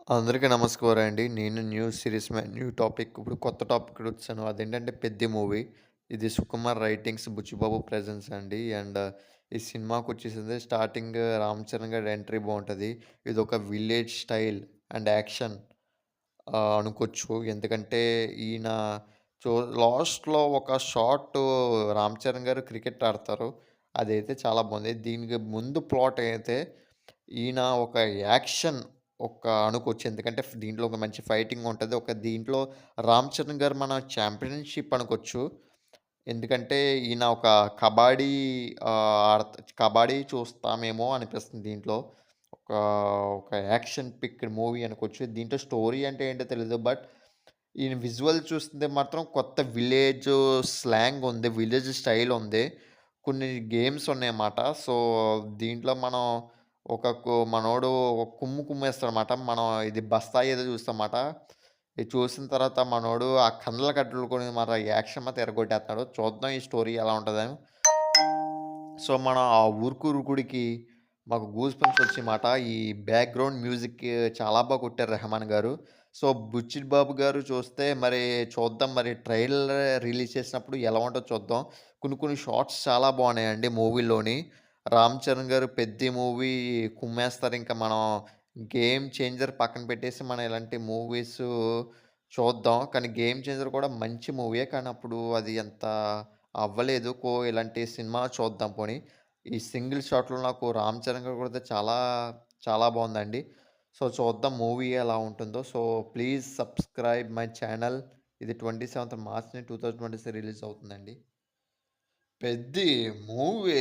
అందరికీ నమస్కారం అండి. నేను న్యూ సీరీస్ న్యూ టాపిక్ ఇప్పుడు కొత్త టాపిక్ వచ్చాను. అదేంటంటే 'పెద్ది' మూవీ. ఇది సుకుమార్ రైటింగ్స్, బుచ్చిబాబు ప్రెజెన్స్ అండి. ఈ సినిమాకొచ్చేసింది స్టార్టింగ్ 'రామ్ చరణ్' గారి ఎంట్రీ బావుంటది. ఇదొక విలేజ్ స్టైల్ అండ్ యాక్షన్ అనుకోవచ్చు. ఎందుకంటే ఈయన చో లాస్ట్‌లో ఒక షాటు 'రామ్ చరణ్' గారు క్రికెట్ ఆడతారు. అదైతే చాలా బావుంది. దీనికి ముందు ప్లాట్ అయితే ఈయన ఒక యాక్షన్ అనుకోవచ్చు. ఎందుకంటే దీంట్లో ఒక మంచి ఫైటింగ్ ఉంటది. దీంట్లో 'రామ్ చరణ్' గారు మన చాంపియన్‌షిప్ అనుకోవచ్చు. ఎందుకంటే ఈయన ఒక కబడ్డీ కబడ్డీ చూస్తామేమో అనిపిస్తుంది దీంట్లో. ఒక ఒక యాక్షన్ పిక్డ్ మూవీ అనుకోవచ్చు. దీంట్లో స్టోరీ అంటే ఏంటో తెలీదు. బట్ ఈయన విజువల్ చూస్తుంటే మాత్రం కొత్త విలేజ్ స్లాంగ్ ఉంది. విలేజ్ స్టైల్ ఉంది. కొన్ని గేమ్స్ ఉన్నాయన్నమాట. సో, దీంట్లో మనం మనోడు ఒక కుమ్మేస్తాడన్నమాట. మనం ఇది బస్తా ఏదో చూస్తామాట. ఇది చూసిన తర్వాత మనోడు ఆ కండ్ల కట్టుకొని యాక్షన్ మాత్రం ఇరగొట్టేత్తాడు. చూద్దాం ఈ స్టోరీ ఎలా ఉంటదని. సో, మనం ఆ ఉరుకురికి మాకు గూస్ బంప్స్ వచ్చాయిమాట. ఈ బ్యాక్‌గ్రౌండ్ మ్యూజిక్ చాలా కొట్టారు 'రెహమాన్' గారు. సో, 'బుచ్చి బాబు' గారు చూస్తే చూద్దాం ట్రైలర్ రిలీజ్ చేసినప్పుడు ఎలా ఉంటదో చూద్దాం. కొన్ని షాట్స్ చాలా బాగున్నాయండి మూవీలోని. 'రామ్ చరణ్' గారు 'పెద్ది' మూవీ కుమ్మేస్తారు. ఇంకా మనం 'గేమ్ చేంజర్' పక్కన పెట్టేసి మనం ఇలాంటి మూవీసు చూద్దాం. కానీ 'గేమ్ చేంజర్' కూడా మంచి మూవీయే. కానీ అప్పుడు అది అంత అవ్వలేదు. ఇలాంటి సినిమా చూద్దాం పోనీ. ఈ సింగిల్ షాట్‌లో నాకు 'రామ్ చరణ్' గారు కూడా చాలా బావుందండి. సో, చూద్దాం మూవీ ఎలా ఉంటుందో. So, please subscribe my channel. ఇది 27th మార్చ్ 2026 రిలీజ్ అవుతుందండి. 'పెద్ది' మూవీ